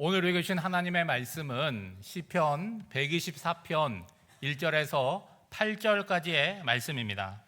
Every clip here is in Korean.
오늘 읽으신 하나님의 말씀은 시편 124편 1절에서 8절까지의 말씀입니다.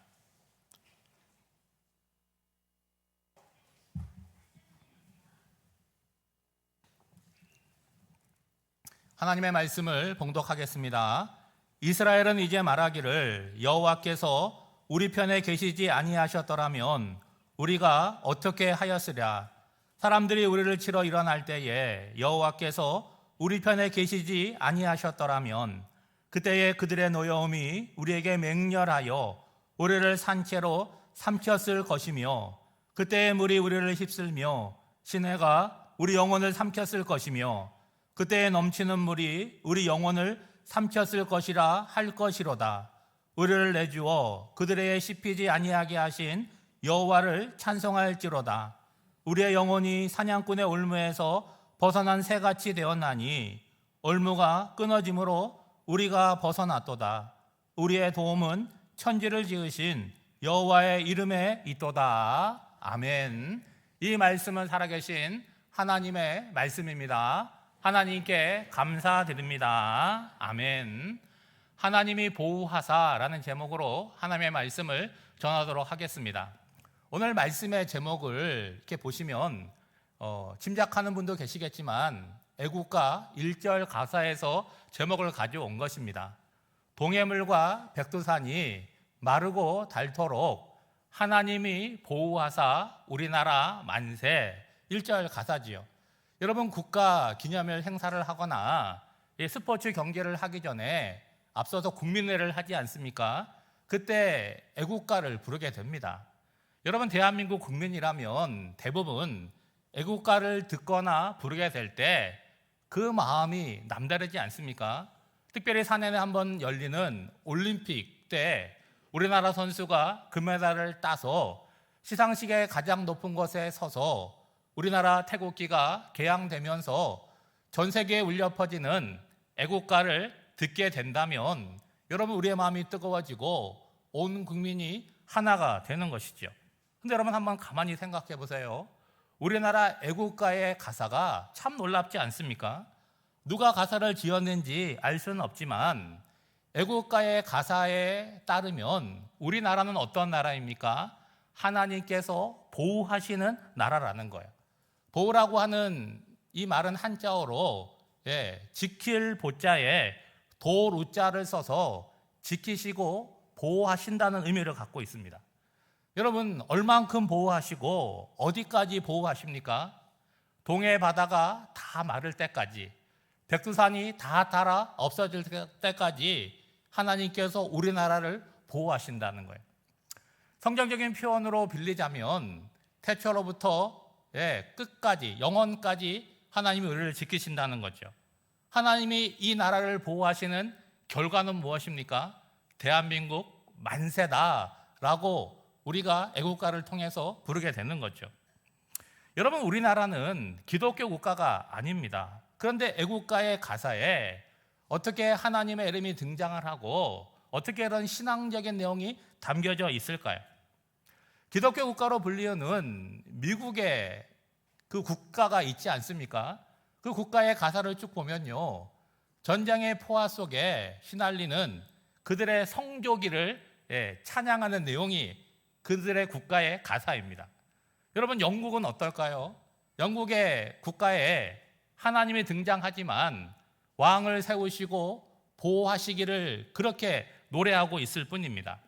하나님의 말씀을 봉독하겠습니다. 이스라엘은 이제 말하기를 여호와께서 우리 편에 계시지 아니하셨더라면 우리가 어떻게 하였으랴. 사람들이 우리를 치러 일어날 때에 여호와께서 우리 편에 계시지 아니하셨더라면 그때에 그들의 노여움이 우리에게 맹렬하여 우리를 산채로 삼켰을 것이며 그때의 물이 우리를 휩쓸며 시내가 우리 영혼을 삼켰을 것이며 그때에 넘치는 물이 우리 영혼을 삼켰을 것이라 할 것이로다. 우리를 내주어 그들에게 씹히지 아니하게 하신 여호와를 찬송할지로다. 우리의 영혼이 사냥꾼의 올무에서 벗어난 새같이 되었나니 올무가 끊어짐으로 우리가 벗어났도다. 우리의 도움은 천지를 지으신 여호와의 이름에 있도다. 아멘. 이 말씀은 살아계신 하나님의 말씀입니다. 하나님께 감사드립니다. 아멘. 하나님이 보호하사라는 제목으로 하나님의 말씀을 전하도록 하겠습니다. 오늘 말씀의 제목을 이렇게 보시면 짐작하는 분도 계시겠지만 애국가 1절 가사에서 제목을 가져온 것입니다. 동해물과 백두산이 마르고 닳도록 하나님이 보호하사 우리나라 만세. 1절 가사지요. 여러분, 국가 기념일 행사를 하거나 스포츠 경기를 하기 전에 앞서서 국민회를 하지 않습니까? 그때 애국가를 부르게 됩니다. 여러분, 대한민국 국민이라면 대부분 애국가를 듣거나 부르게 될 때 그 마음이 남다르지 않습니까? 특별히 사내에 한번 열리는 올림픽 때 우리나라 선수가 금메달을 따서 시상식의 가장 높은 곳에 서서 우리나라 태국기가 개양되면서 전 세계에 울려 퍼지는 애국가를 듣게 된다면 여러분, 우리의 마음이 뜨거워지고 온 국민이 하나가 되는 것이죠. 근데 여러분, 한번 가만히 생각해 보세요. 우리나라 애국가의 가사가 참 놀랍지 않습니까? 누가 가사를 지었는지 알 수는 없지만 애국가의 가사에 따르면 우리나라는 어떤 나라입니까? 하나님께서 보호하시는 나라라는 거예요. 보호라고 하는 이 말은 한자어로 지킬 보자에 돌 우자를 써서 지키시고 보호하신다는 의미를 갖고 있습니다. 여러분, 얼만큼 보호하시고 어디까지 보호하십니까? 동해 바다가 다 마를 때까지, 백두산이 다 닳아 없어질 때까지 하나님께서 우리나라를 보호하신다는 거예요. 성경적인 표현으로 빌리자면 태초로부터 끝까지, 영원까지 하나님이 우리를 지키신다는 거죠. 하나님이 이 나라를 보호하시는 결과는 무엇입니까? 대한민국 만세다라고 우리가 애국가를 통해서 부르게 되는 거죠. 여러분, 우리나라는 기독교 국가가 아닙니다. 그런데 애국가의 가사에 어떻게 하나님의 이름이 등장을 하고 어떻게 이런 신앙적인 내용이 담겨져 있을까요? 기독교 국가로 불리는 미국의 그 국가가 있지 않습니까? 그 국가의 가사를 쭉 보면요, 전쟁의 포화 속에 휘날리는 그들의 성조기를 찬양하는 내용이 그들의 국가의 가사입니다. 여러분, 영국은 어떨까요? 영국의 국가에 하나님이 등장하지만 왕을 세우시고 보호하시기를 그렇게 노래하고 있을 뿐입니다.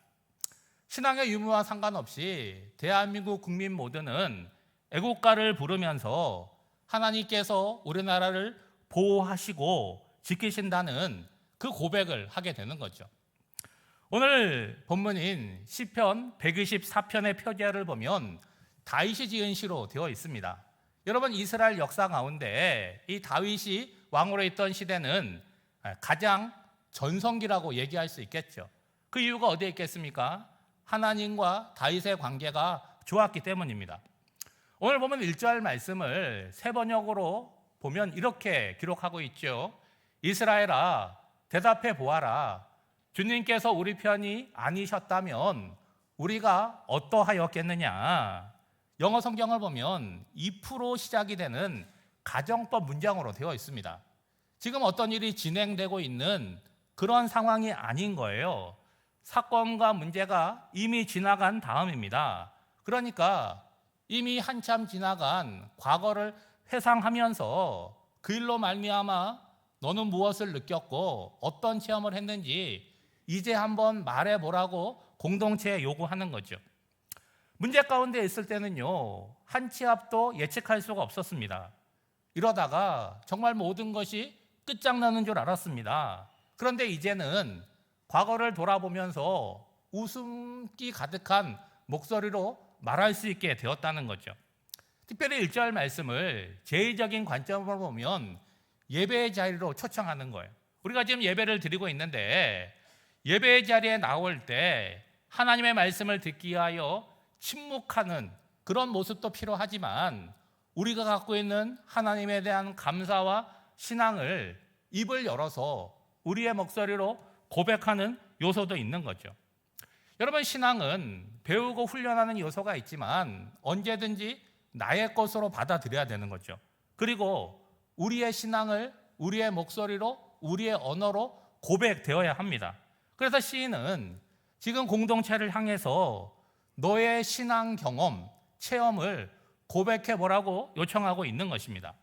신앙의 유무와 상관없이 대한민국 국민 모두는 애국가를 부르면서 하나님께서 우리나라를 보호하시고 지키신다는 그 고백을 하게 되는 거죠. 오늘 본문인 시편 124편의 표제를 보면 다윗이 지은 시로 되어 있습니다. 여러분, 이스라엘 역사 가운데 이 다윗이 왕으로 있던 시대는 가장 전성기라고 얘기할 수 있겠죠. 그 이유가 어디에 있겠습니까? 하나님과 다윗의 관계가 좋았기 때문입니다. 오늘 보면 1절 말씀을 새 번역으로 보면 이렇게 기록하고 있죠. 이스라엘아, 대답해 보아라. 주님께서 우리 편이 아니셨다면 우리가 어떠하였겠느냐. 영어 성경을 보면 2% 시작이 되는 가정법 문장으로 되어 있습니다. 지금 어떤 일이 진행되고 있는 그런 상황이 아닌 거예요. 사건과 문제가 이미 지나간 다음입니다. 그러니까 이미 한참 지나간 과거를 회상하면서 그 일로 말미암아 너는 무엇을 느꼈고 어떤 체험을 했는지 이제 한번 말해보라고 공동체에 요구하는 거죠. 문제 가운데 있을 때는요, 한 치 앞도 예측할 수가 없었습니다. 이러다가 정말 모든 것이 끝장나는 줄 알았습니다. 그런데 이제는 과거를 돌아보면서 웃음기 가득한 목소리로 말할 수 있게 되었다는 거죠. 특별히 1절 말씀을 제의적인 관점으로 보면 예배의 자리로 초청하는 거예요. 우리가 지금 예배를 드리고 있는데 예배의 자리에 나올 때 하나님의 말씀을 듣기 위하여 침묵하는 그런 모습도 필요하지만 우리가 갖고 있는 하나님에 대한 감사와 신앙을 입을 열어서 우리의 목소리로 고백하는 요소도 있는 거죠. 여러분, 신앙은 배우고 훈련하는 요소가 있지만 언제든지 나의 것으로 받아들여야 되는 거죠. 그리고 우리의 신앙을 우리의 목소리로, 우리의 언어로 고백되어야 합니다. 그래서 시인은 지금 공동체를 향해서 너의 신앙 경험, 체험을 고백해 보라고 요청하고 있는 것입니다.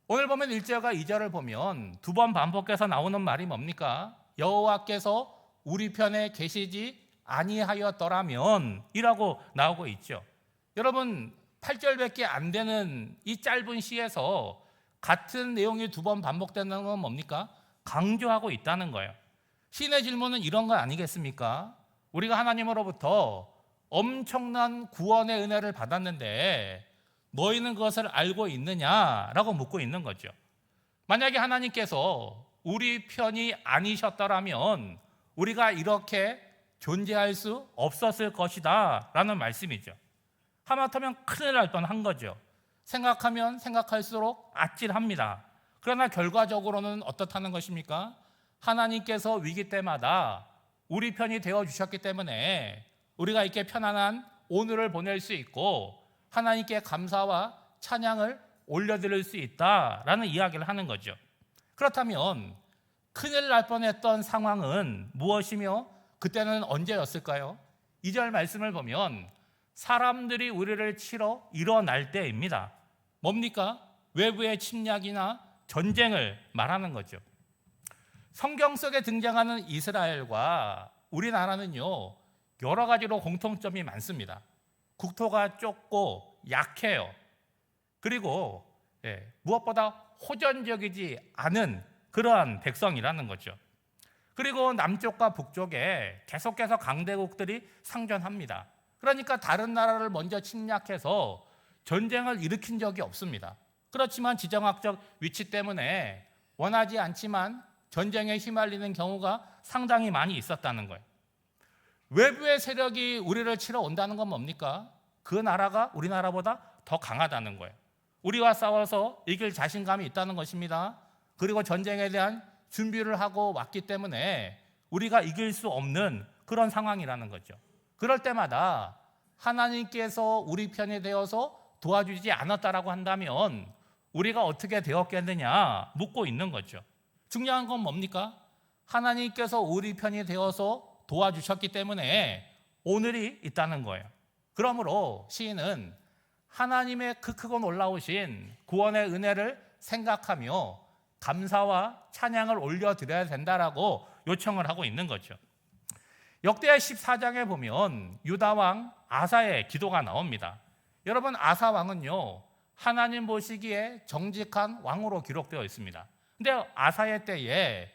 오늘 보면 1절과 2절을 보면 두 번 반복해서 나오는 말이 뭡니까? 여호와께서 우리 편에 계시지 아니하였더라면 이라고 나오고 있죠. 여러분, 8절밖에 안 되는 이 짧은 시에서 같은 내용이 두 번 반복되는 건 뭡니까? 강조하고 있다는 거예요. 시인의 질문은 이런 거 아니겠습니까? 우리가 하나님으로부터 엄청난 구원의 은혜를 받았는데 너희는 그것을 알고 있느냐라고 묻고 있는 거죠. 만약에 하나님께서 우리 편이 아니셨더라면 우리가 이렇게 존재할 수 없었을 것이다 라는 말씀이죠. 하마터면 큰일 날 뻔한 거죠. 생각하면 생각할수록 아찔합니다. 그러나 결과적으로는 어떻다는 것입니까? 하나님께서 위기 때마다 우리 편이 되어주셨기 때문에 우리가 이렇게 편안한 오늘을 보낼 수 있고 하나님께 감사와 찬양을 올려드릴 수 있다라는 이야기를 하는 거죠. 그렇다면 큰일 날 뻔했던 상황은 무엇이며 그때는 언제였을까요? 2절 말씀을 보면 사람들이 우리를 치러 일어날 때입니다. 뭡니까? 외부의 침략이나 전쟁을 말하는 거죠. 성경 속에 등장하는 이스라엘과 우리나라는요, 여러 가지로 공통점이 많습니다. 국토가 좁고 약해요. 그리고 무엇보다 호전적이지 않은 그러한 백성이라는 거죠. 그리고 남쪽과 북쪽에 계속해서 강대국들이 상존합니다. 그러니까 다른 나라를 먼저 침략해서 전쟁을 일으킨 적이 없습니다. 그렇지만 지정학적 위치 때문에 원하지 않지만 전쟁에 휘말리는 경우가 상당히 많이 있었다는 거예요. 외부의 세력이 우리를 치러 온다는 건 뭡니까? 그 나라가 우리나라보다 더 강하다는 거예요. 우리와 싸워서 이길 자신감이 있다는 것입니다. 그리고 전쟁에 대한 준비를 하고 왔기 때문에 우리가 이길 수 없는 그런 상황이라는 거죠. 그럴 때마다 하나님께서 우리 편이 되어서 도와주지 않았다라고 한다면 우리가 어떻게 되었겠느냐 묻고 있는 거죠. 중요한 건 뭡니까? 하나님께서 우리 편이 되어서 도와주셨기 때문에 오늘이 있다는 거예요. 그러므로 시인은 하나님의 그 크고 놀라우신 구원의 은혜를 생각하며 감사와 찬양을 올려드려야 된다라고 요청을 하고 있는 거죠. 역대하 14장에 보면 유다왕 아사의 기도가 나옵니다. 여러분, 아사 왕은요, 하나님 보시기에 정직한 왕으로 기록되어 있습니다. 근데 아사의 때에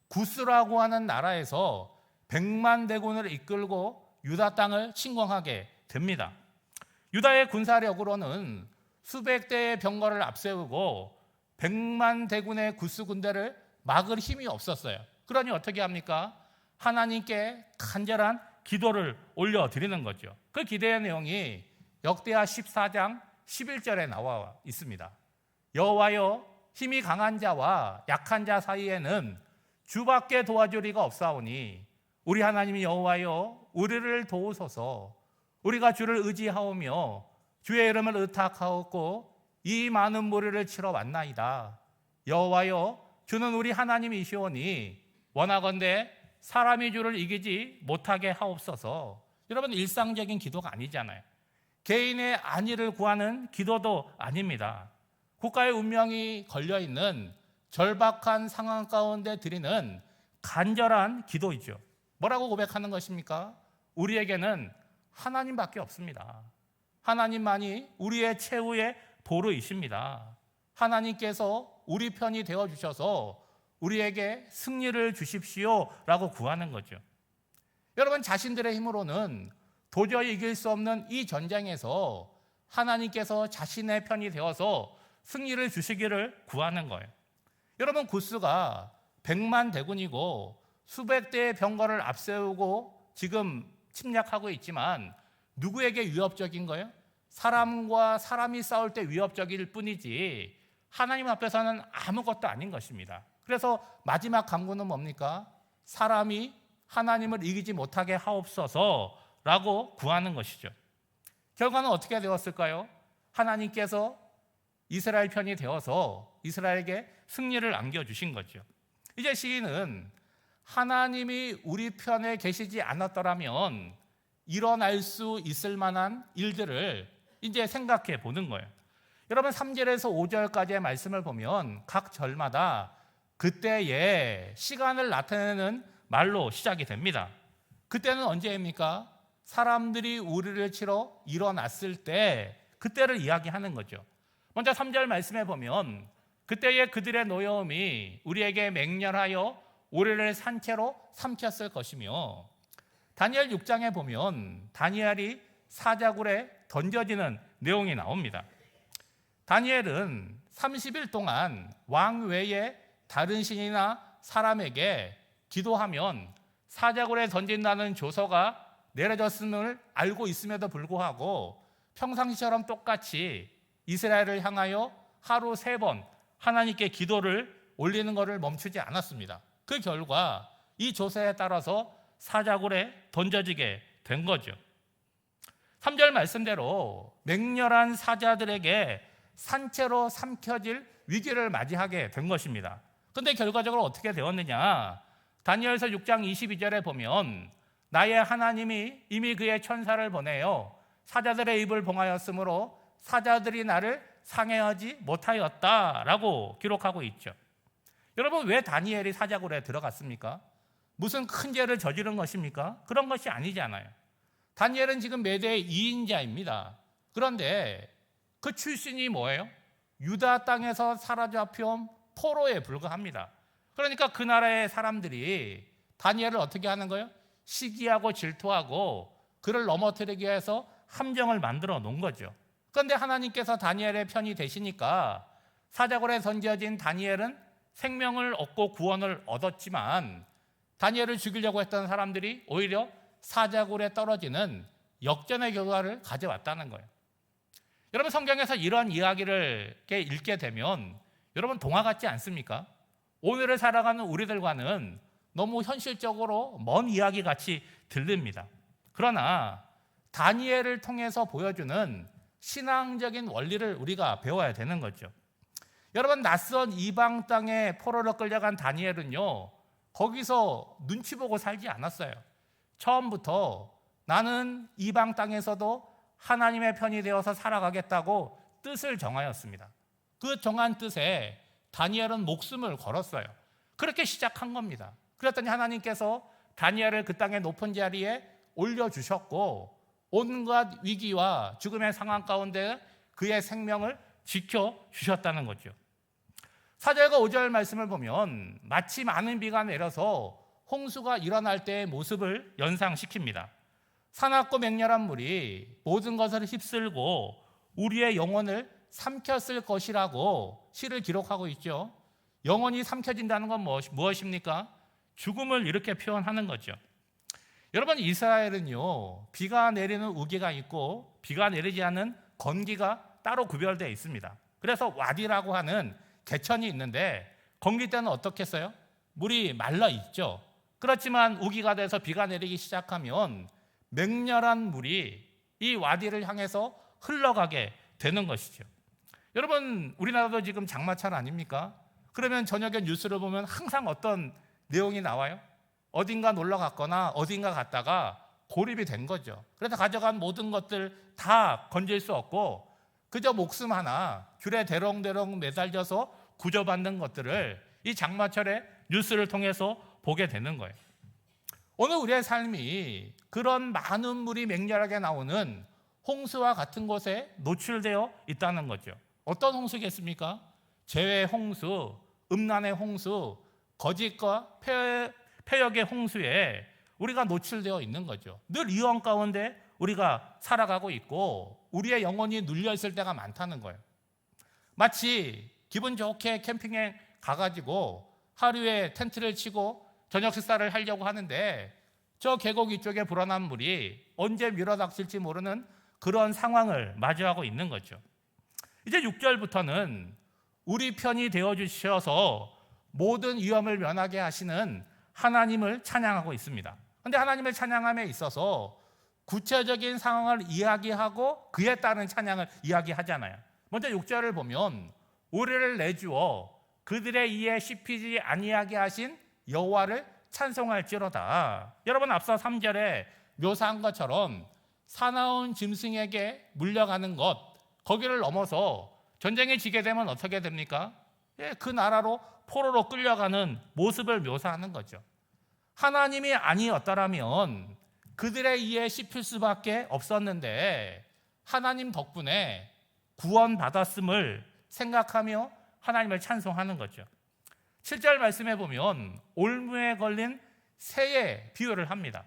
구스라고 하는 나라에서 100만 대군을 이끌고 유다 땅을 침공하게 됩니다. 유다의 군사력으로는 수백 대의 병거를 앞세우고 100만 대군의 구스 군대를 막을 힘이 없었어요. 그러니 어떻게 합니까? 하나님께 간절한 기도를 올려드리는 거죠. 그 기도의 내용이 역대하 14장 11절에 나와 있습니다. 여호와여, 힘이 강한 자와 약한 자 사이에는 주밖에 도와줄 이가 없사오니 우리 하나님 여호와여, 우리를 도우소서. 우리가 주를 의지하오며 주의 이름을 의탁하옵고 이 많은 무리를 치러 왔나이다. 여호와여, 주는 우리 하나님이시오니 원하건대 사람이 주를 이기지 못하게 하옵소서. 여러분, 일상적인 기도가 아니잖아요. 개인의 안위를 구하는 기도도 아닙니다. 국가의 운명이 걸려있는 절박한 상황 가운데 드리는 간절한 기도이죠. 뭐라고 고백하는 것입니까? 우리에게는 하나님밖에 없습니다. 하나님만이 우리의 최후의 보루이십니다. 하나님께서 우리 편이 되어주셔서 우리에게 승리를 주십시오라고 구하는 거죠. 여러분, 자신들의 힘으로는 도저히 이길 수 없는 이 전쟁에서 하나님께서 자신의 편이 되어서 승리를 주시기를 구하는 거예요. 여러분, 구스가 100만 대군이고 수백 대의 병거를 앞세우고 지금 침략하고 있지만 누구에게 위협적인 거예요? 사람과 사람이 싸울 때 위협적일 뿐이지 하나님 앞에서는 아무것도 아닌 것입니다. 그래서 마지막 간구는 뭡니까? 사람이 하나님을 이기지 못하게 하옵소서라고 구하는 것이죠. 결과는 어떻게 되었을까요? 하나님께서 이스라엘 편이 되어서 이스라엘에게 승리를 안겨주신 거죠. 이제 시인은 하나님이 우리 편에 계시지 않았더라면 일어날 수 있을 만한 일들을 이제 생각해 보는 거예요. 여러분, 3절에서 5절까지의 말씀을 보면 각 절마다 그때의 시간을 나타내는 말로 시작이 됩니다. 그때는 언제입니까? 사람들이 우리를 치러 일어났을 때 그때를 이야기하는 거죠. 먼저 3절 말씀에 보면 그때의 그들의 노여움이 우리에게 맹렬하여 우리를 산채로 삼켰을 것이며, 다니엘 6장에 보면 다니엘이 사자굴에 던져지는 내용이 나옵니다. 다니엘은 30일 동안 왕 외에 다른 신이나 사람에게 기도하면 사자굴에 던진다는 조서가 내려졌음을 알고 있음에도 불구하고 평상시처럼 똑같이 이스라엘을 향하여 하루 3번 하나님께 기도를 올리는 것을 멈추지 않았습니다. 그 결과 이 조서에 따라서 사자굴에 던져지게 된 거죠. 3절 말씀대로 맹렬한 사자들에게 산채로 삼켜질 위기를 맞이하게 된 것입니다. 그런데 결과적으로 어떻게 되었느냐? 다니엘서 6장 22절에 보면 나의 하나님이 이미 그의 천사를 보내어 사자들의 입을 봉하였으므로 사자들이 나를 상해하지 못하였다라고 기록하고 있죠. 여러분, 왜 다니엘이 사자굴에 들어갔습니까? 무슨 큰 죄를 저지른 것입니까? 그런 것이 아니잖아요. 다니엘은 지금 메대의 2인자입니다. 그런데 그 출신이 뭐예요? 유다 땅에서 사로잡혀온 포로에 불과합니다. 그러니까 그 나라의 사람들이 다니엘을 어떻게 하는 거예요? 시기하고 질투하고 그를 넘어뜨리기 위해서 함정을 만들어 놓은 거죠. 그런데 하나님께서 다니엘의 편이 되시니까 사자굴에 던져진 다니엘은 생명을 얻고 구원을 얻었지만 다니엘을 죽이려고 했던 사람들이 오히려 사자굴에 떨어지는 역전의 결과를 가져왔다는 거예요. 여러분, 성경에서 이런 이야기를 읽게 되면 여러분 동화 같지 않습니까? 오늘을 살아가는 우리들과는 너무 현실적으로 먼 이야기 같이 들립니다. 그러나 다니엘을 통해서 보여주는 신앙적인 원리를 우리가 배워야 되는 거죠. 여러분, 낯선 이방 땅에 포로로 끌려간 다니엘은요, 거기서 눈치 보고 살지 않았어요. 처음부터 나는 이방 땅에서도 하나님의 편이 되어서 살아가겠다고 뜻을 정하였습니다. 그 정한 뜻에 다니엘은 목숨을 걸었어요. 그렇게 시작한 겁니다. 그랬더니 하나님께서 다니엘을 그 땅의 높은 자리에 올려주셨고 온갖 위기와 죽음의 상황 가운데 그의 생명을 지켜주셨다는 거죠. 4절과 5절 말씀을 보면 마치 많은 비가 내려서 홍수가 일어날 때의 모습을 연상시킵니다. 사납고 맹렬한 물이 모든 것을 휩쓸고 우리의 영혼을 삼켰을 것이라고 시를 기록하고 있죠. 영혼이 삼켜진다는 건 무엇입니까? 죽음을 이렇게 표현하는 거죠. 여러분, 이스라엘은요, 비가 내리는 우기가 있고 비가 내리지 않는 건기가 따로 구별되어 있습니다. 그래서 와디라고 하는 개천이 있는데 건기 때는 어떻겠어요? 물이 말라 있죠. 그렇지만 우기가 돼서 비가 내리기 시작하면 맹렬한 물이 이 와디를 향해서 흘러가게 되는 것이죠. 여러분, 우리나라도 지금 장마철 아닙니까? 그러면 저녁에 뉴스를 보면 항상 어떤 내용이 나와요? 어딘가 놀러 갔거나 어딘가 갔다가 고립이 된 거죠. 그래서 가져간 모든 것들 다 건질 수 없고 그저 목숨 하나 귤에 대롱대롱 매달려서 구조받는 것들을 이 장마철에 뉴스를 통해서 보게 되는 거예요. 오늘 우리의 삶이 그런 많은 물이 맹렬하게 나오는 홍수와 같은 곳에 노출되어 있다는 거죠. 어떤 홍수겠습니까? 재해의 홍수, 음란의 홍수, 거짓과 폐역의 홍수에 우리가 노출되어 있는 거죠. 늘 이원 가운데 우리가 살아가고 있고 우리의 영혼이 눌려있을 때가 많다는 거예요. 마치 기분 좋게 캠핑에 가가지고 하루에 텐트를 치고 저녁 식사를 하려고 하는데 저 계곡 이쪽에 불어난 물이 언제 밀어닥칠지 모르는 그런 상황을 마주하고 있는 거죠. 이제 6절부터는 우리 편이 되어주셔서 모든 위험을 면하게 하시는 하나님을 찬양하고 있습니다. 그런데 하나님을 찬양함에 있어서 구체적인 상황을 이야기하고 그에 따른 찬양을 이야기하잖아요. 먼저 6절을 보면 우리를 내주어 그들의 이에 씹히지 아니하게 하신 여호와를 찬송할지로다. 여러분, 앞서 3절에 묘사한 것처럼 사나운 짐승에게 물려가는 것, 거기를 넘어서 전쟁에 지게 되면 어떻게 됩니까? 그 나라로 포로로 끌려가는 모습을 묘사하는 거죠. 하나님이 아니었더라면 그들의 이에 씹힐 수밖에 없었는데 하나님 덕분에 구원받았음을 생각하며 하나님을 찬송하는 거죠. 7절 말씀해 보면 올무에 걸린 새의 비유를 합니다.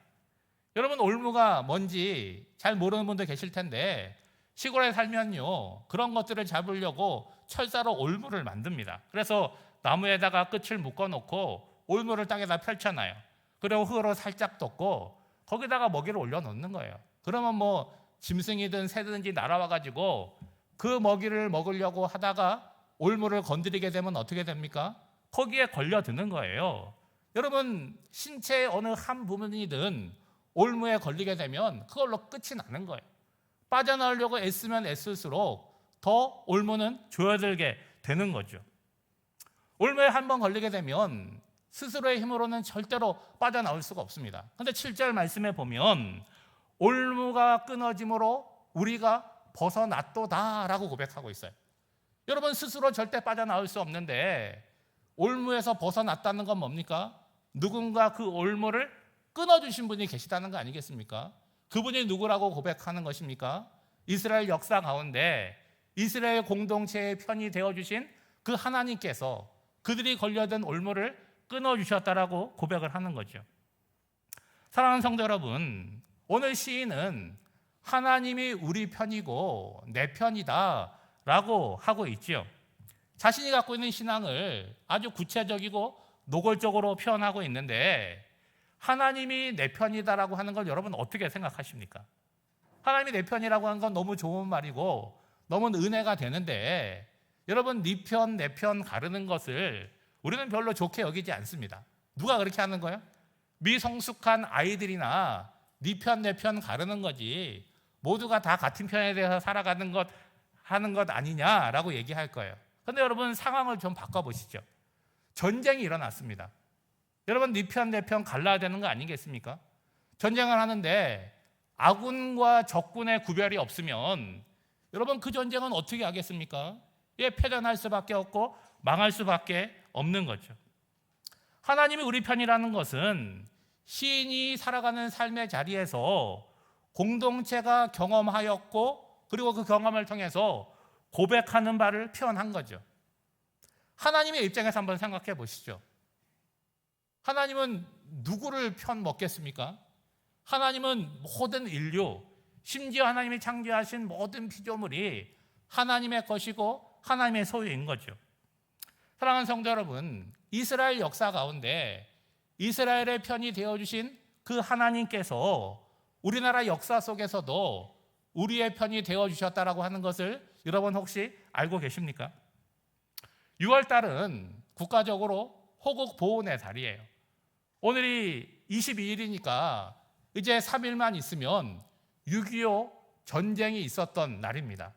여러분, 올무가 뭔지 잘 모르는 분들 계실 텐데 시골에 살면요, 그런 것들을 잡으려고 철사로 올무를 만듭니다. 그래서 나무에다가 끝을 묶어놓고 올무를 땅에다 펼쳐놔요. 그리고 흙으로 살짝 덮고 거기다가 먹이를 올려놓는 거예요. 그러면 뭐 짐승이든 새든지 날아와가지고 그 먹이를 먹으려고 하다가 올무를 건드리게 되면 어떻게 됩니까? 거기에 걸려드는 거예요. 여러분, 신체의 어느 한 부분이든 올무에 걸리게 되면 그걸로 끝이 나는 거예요. 빠져나오려고 애쓰면 애쓸수록 더 올무는 조여들게 되는 거죠. 올무에 한번 걸리게 되면 스스로의 힘으로는 절대로 빠져나올 수가 없습니다. 그런데 7절 말씀에 보면 올무가 끊어짐으로 우리가 벗어났도다라고 고백하고 있어요. 여러분, 스스로 절대 빠져나올 수 없는데 올무에서 벗어났다는 건 뭡니까? 누군가 그 올무를 끊어주신 분이 계시다는 거 아니겠습니까? 그분이 누구라고 고백하는 것입니까? 이스라엘 역사 가운데 이스라엘 공동체의 편이 되어주신 그 하나님께서 그들이 걸려든 올무를 끊어주셨다라고 고백을 하는 거죠. 사랑하는 성도 여러분, 오늘 시인은 하나님이 우리 편이고 내 편이다 라고 하고 있죠. 자신이 갖고 있는 신앙을 아주 구체적이고 노골적으로 표현하고 있는데 하나님이 내 편이다라고 하는 걸 여러분 어떻게 생각하십니까? 하나님이 내 편이라고 하는 건 너무 좋은 말이고 너무 은혜가 되는데 여러분, 네 편, 내 편 가르는 것을 우리는 별로 좋게 여기지 않습니다. 누가 그렇게 하는 거예요? 미성숙한 아이들이나 네 편, 내 편 가르는 거지 모두가 다 같은 편에 대해서 살아가는 것 하는 것 아니냐라고 얘기할 거예요. 그런데 여러분, 상황을 좀 바꿔보시죠. 전쟁이 일어났습니다. 여러분, 네 편, 내 편 갈라야 되는 거 아니겠습니까? 전쟁을 하는데 아군과 적군의 구별이 없으면 여러분, 그 전쟁은 어떻게 하겠습니까? 패전할 수밖에 없고 망할 수밖에 없는 거죠. 하나님이 우리 편이라는 것은 시인이 살아가는 삶의 자리에서 공동체가 경험하였고 그리고 그 경험을 통해서 고백하는 바를 표현한 거죠. 하나님의 입장에서 한번 생각해 보시죠. 하나님은 누구를 편 먹겠습니까? 하나님은 모든 인류, 심지어 하나님이 창조하신 모든 피조물이 하나님의 것이고 하나님의 소유인 거죠. 사랑하는 성도 여러분, 이스라엘 역사 가운데 이스라엘의 편이 되어주신 그 하나님께서 우리나라 역사 속에서도 우리의 편이 되어주셨다라고 하는 것을 여러분 혹시 알고 계십니까? 6월달은 국가적으로 호국 보훈의 달이에요. 오늘이 22일이니까 이제 3일만 있으면 6.25 전쟁이 있었던 날입니다.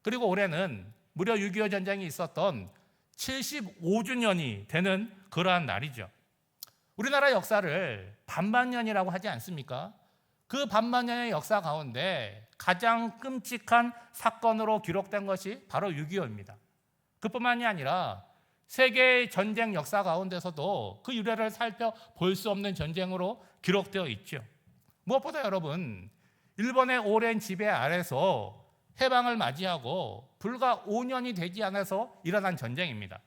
그리고 올해는 무려 6.25 전쟁이 있었던 75주년이 되는 그러한 날이죠. 우리나라 역사를 반만년이라고 하지 않습니까? 그 반만년의 역사 가운데 가장 끔찍한 사건으로 기록된 것이 바로 6.25입니다. 그뿐만이 아니라 세계의 전쟁 역사 가운데서도 그 유래를 살펴볼 수 없는 전쟁으로 기록되어 있죠. 무엇보다 여러분, 일본의 오랜 지배 아래서 해방을 맞이하고 불과 5년이 되지 않아서 일어난 전쟁입니다.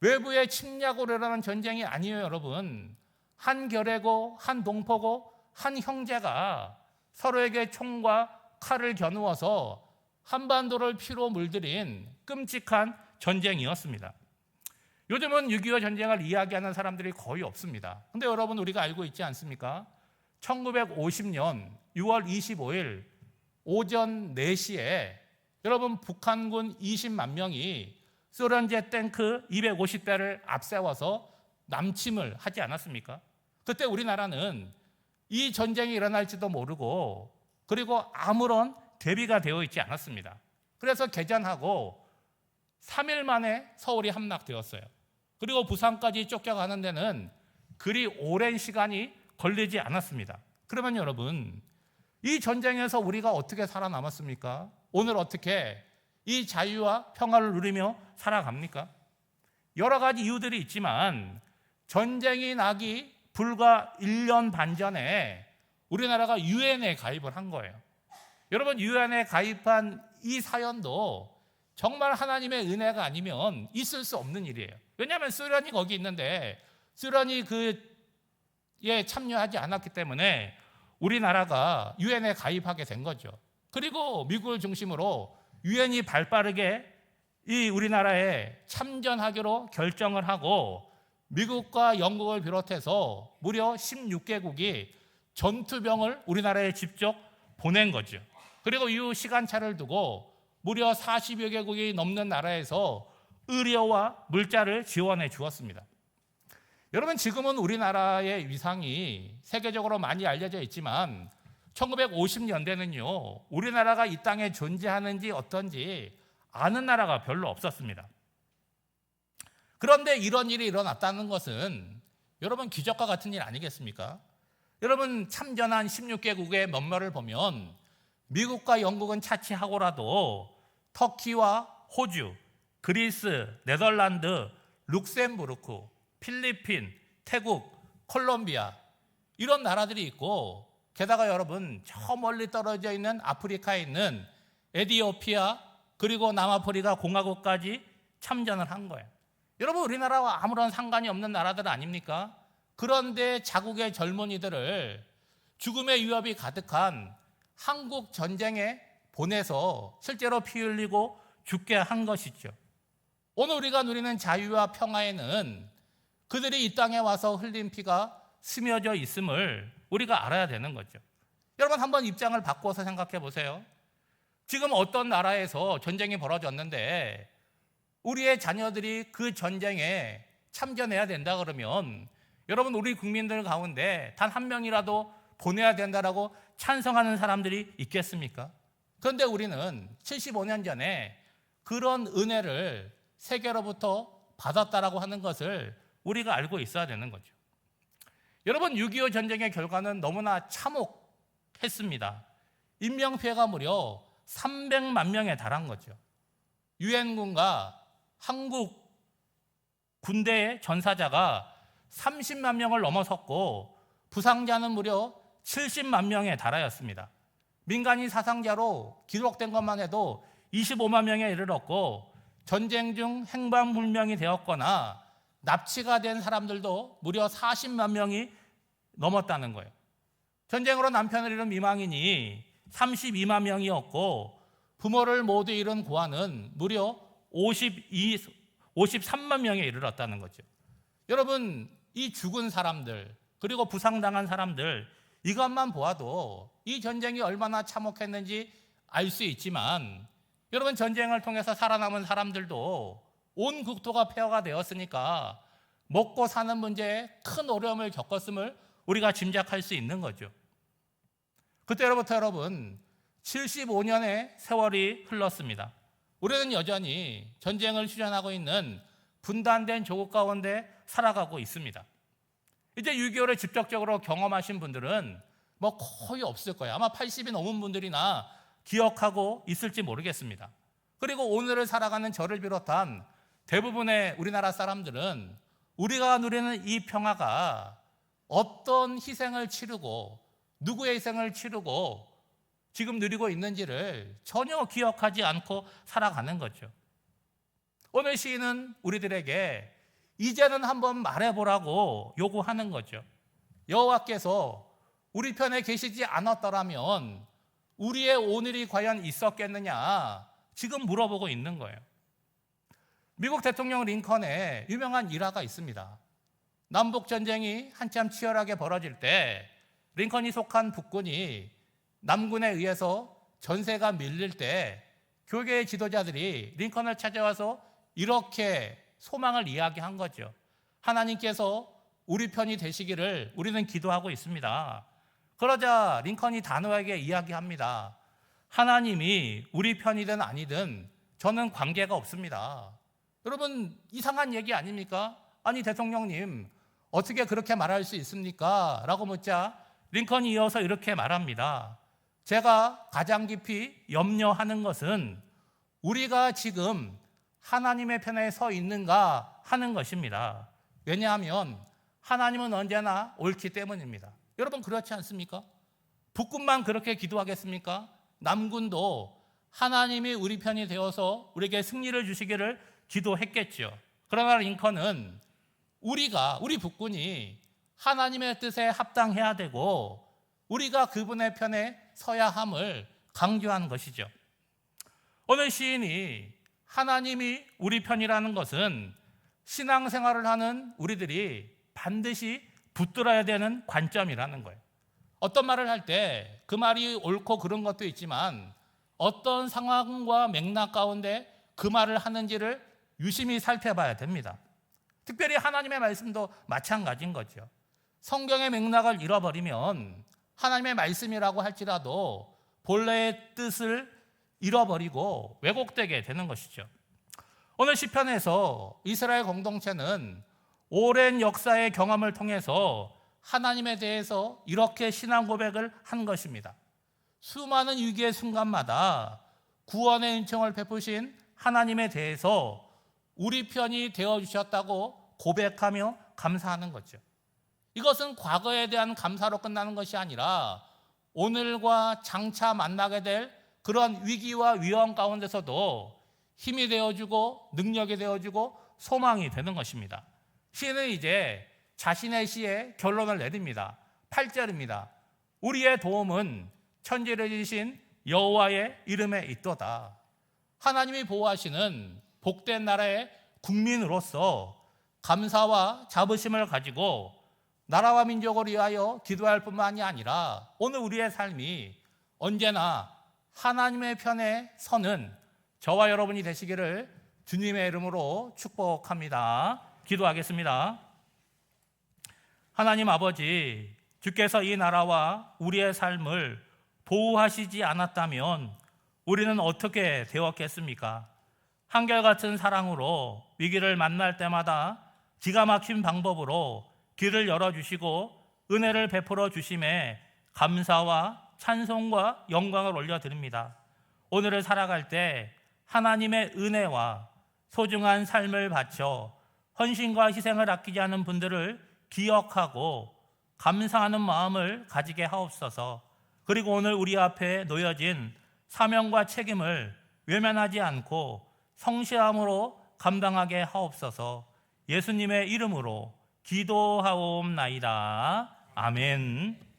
외부의 침략으로 일어난 전쟁이 아니에요, 여러분. 한 결의고 한 동포고 한 형제가 서로에게 총과 칼을 겨누어서 한반도를 피로 물들인 끔찍한 전쟁이었습니다. 요즘은 6.25 전쟁을 이야기하는 사람들이 거의 없습니다. 근데 여러분, 우리가 알고 있지 않습니까? 1950년 6월 25일 오전 4시에 여러분, 북한군 20만 명이 소련제 탱크 250대를 앞세워서 남침을 하지 않았습니까? 그때 우리나라는 이 전쟁이 일어날지도 모르고 그리고 아무런 대비가 되어 있지 않았습니다. 그래서 개전하고 3일 만에 서울이 함락되었어요. 그리고 부산까지 쫓겨가는 데는 그리 오랜 시간이 걸리지 않았습니다. 그러면 여러분, 이 전쟁에서 우리가 어떻게 살아남았습니까? 오늘 어떻게 이 자유와 평화를 누리며 살아갑니까? 여러 가지 이유들이 있지만 전쟁이 나기 불과 1년 반 전에 우리나라가 유엔에 가입을 한 거예요. 여러분, 유엔에 가입한 이 사연도 정말 하나님의 은혜가 아니면 있을 수 없는 일이에요. 왜냐하면 소련이 거기 있는데 소련이 그에 참여하지 않았기 때문에 우리나라가 유엔에 가입하게 된 거죠. 그리고 미국을 중심으로 유엔이 발빠르게 이 우리나라에 참전하기로 결정을 하고 미국과 영국을 비롯해서 무려 16개국이 전투병을 우리나라에 직접 보낸 거죠. 그리고 이후 시간차를 두고 무려 40여 개국이 넘는 나라에서 의료와 물자를 지원해 주었습니다. 여러분, 지금은 우리나라의 위상이 세계적으로 많이 알려져 있지만 1950년대는요, 우리나라가 이 땅에 존재하는지 어떤지 아는 나라가 별로 없었습니다. 그런데 이런 일이 일어났다는 것은 여러분, 기적과 같은 일 아니겠습니까? 여러분, 참전한 16개국의 면모를 보면 미국과 영국은 차치하고라도 터키와 호주, 그리스, 네덜란드, 룩셈부르크, 필리핀, 태국, 콜롬비아 이런 나라들이 있고, 게다가 여러분, 저 멀리 떨어져 있는 아프리카에 있는 에티오피아 그리고 남아프리카 공화국까지 참전을 한 거예요. 여러분, 우리나라와 아무런 상관이 없는 나라들 아닙니까? 그런데 자국의 젊은이들을 죽음의 위협이 가득한 한국 전쟁에 보내서 실제로 피 흘리고 죽게 한 것이죠. 오늘 우리가 누리는 자유와 평화에는 그들이 이 땅에 와서 흘린 피가 스며져 있음을 우리가 알아야 되는 거죠. 여러분, 한번 입장을 바꿔서 생각해 보세요. 지금 어떤 나라에서 전쟁이 벌어졌는데 우리의 자녀들이 그 전쟁에 참전해야 된다 그러면 여러분, 우리 국민들 가운데 단 한 명이라도 보내야 된다라고 찬성하는 사람들이 있겠습니까? 그런데 우리는 75년 전에 그런 은혜를 세계로부터 받았다라고 하는 것을 우리가 알고 있어야 되는 거죠. 여러분, 6.25 전쟁의 결과는 너무나 참혹했습니다. 인명피해가 무려 300만 명에 달한 거죠. 유엔군과 한국 군대의 전사자가 30만 명을 넘어섰고 부상자는 무려 70만 명에 달하였습니다. 민간인 사상자로 기록된 것만 해도 25만 명에 이르렀고 전쟁 중 행방불명이 되었거나 납치가 된 사람들도 무려 40만 명이 넘었다는 거예요. 전쟁으로 남편을 잃은 미망인이 32만 명이었고 부모를 모두 잃은 고아는 무려 53만 명에 이르렀다는 거죠. 여러분, 이 죽은 사람들 그리고 부상당한 사람들 이것만 보아도 이 전쟁이 얼마나 참혹했는지 알 수 있지만 여러분, 전쟁을 통해서 살아남은 사람들도 온 국토가 폐허가 되었으니까 먹고 사는 문제에 큰 어려움을 겪었음을 우리가 짐작할 수 있는 거죠. 그때로부터 여러분 75년의 세월이 흘렀습니다. 우리는 여전히 전쟁을 휴전하고 있는 분단된 조국 가운데 살아가고 있습니다. 이제 6.25를 직접적으로 경험하신 분들은 뭐 거의 없을 거예요. 아마 80이 넘은 분들이나 기억하고 있을지 모르겠습니다. 그리고 오늘을 살아가는 저를 비롯한 대부분의 우리나라 사람들은 우리가 누리는 이 평화가 어떤 희생을 치르고 누구의 희생을 치르고 지금 누리고 있는지를 전혀 기억하지 않고 살아가는 거죠. 오늘 시인은 우리들에게 이제는 한번 말해보라고 요구하는 거죠. 여호와께서 우리 편에 계시지 않았더라면 우리의 오늘이 과연 있었겠느냐 지금 물어보고 있는 거예요. 미국 대통령 링컨의 유명한 일화가 있습니다. 남북전쟁이 한참 치열하게 벌어질 때 링컨이 속한 북군이 남군에 의해서 전세가 밀릴 때 교계의 지도자들이 링컨을 찾아와서 이렇게 소망을 이야기한 거죠. 하나님께서 우리 편이 되시기를 우리는 기도하고 있습니다. 그러자 링컨이 단호하게 이야기합니다. 하나님이 우리 편이든 아니든 저는 관계가 없습니다. 여러분, 이상한 얘기 아닙니까? 아니, 대통령님 어떻게 그렇게 말할 수 있습니까? 라고 묻자 링컨이 이어서 이렇게 말합니다. 제가 가장 깊이 염려하는 것은 우리가 지금 하나님의 편에 서 있는가 하는 것입니다. 왜냐하면 하나님은 언제나 옳기 때문입니다. 여러분, 그렇지 않습니까? 북군만 그렇게 기도하겠습니까? 남군도 하나님이 우리 편이 되어서 우리에게 승리를 주시기를 기도했겠죠. 그러나 링컨은 우리 북군이 하나님의 뜻에 합당해야 되고 우리가 그분의 편에 서야 함을 강조한 것이죠. 오늘 시인이 하나님이 우리 편이라는 것은 신앙생활을 하는 우리들이 반드시 붙들어야 되는 관점이라는 거예요. 어떤 말을 할 때 그 말이 옳고 그른 것도 있지만 어떤 상황과 맥락 가운데 그 말을 하는지를 유심히 살펴봐야 됩니다. 특별히 하나님의 말씀도 마찬가지인 거죠. 성경의 맥락을 잃어버리면 하나님의 말씀이라고 할지라도 본래의 뜻을 잃어버리고 왜곡되게 되는 것이죠. 오늘 시편에서 이스라엘 공동체는 오랜 역사의 경험을 통해서 하나님에 대해서 이렇게 신앙 고백을 한 것입니다. 수많은 위기의 순간마다 구원의 은총을 베푸신 하나님에 대해서 우리 편이 되어주셨다고 고백하며 감사하는 거죠. 이것은 과거에 대한 감사로 끝나는 것이 아니라 오늘과 장차 만나게 될 그런 위기와 위험 가운데서도 힘이 되어주고 능력이 되어주고 소망이 되는 것입니다. 시인은 이제 자신의 시에 결론을 내립니다. 8절입니다. 우리의 도움은 천지를 지으신 여호와의 이름에 있도다. 하나님이 보호하시는 복된 나라의 국민으로서 감사와 자부심을 가지고 나라와 민족을 위하여 기도할 뿐만이 아니라 오늘 우리의 삶이 언제나 하나님의 편에 서는 저와 여러분이 되시기를 주님의 이름으로 축복합니다. 기도하겠습니다. 하나님 아버지, 주께서 이 나라와 우리의 삶을 보호하시지 않았다면 우리는 어떻게 되었겠습니까? 한결같은 사랑으로 위기를 만날 때마다 기가 막힌 방법으로 길을 열어주시고 은혜를 베풀어 주심에 감사와 찬송과 영광을 올려드립니다. 오늘을 살아갈 때 하나님의 은혜와 소중한 삶을 바쳐 헌신과 희생을 아끼지 않은 분들을 기억하고 감사하는 마음을 가지게 하옵소서. 그리고 오늘 우리 앞에 놓여진 사명과 책임을 외면하지 않고 성실함으로 감당하게 하옵소서. 예수님의 이름으로 기도하옵나이다. 아멘.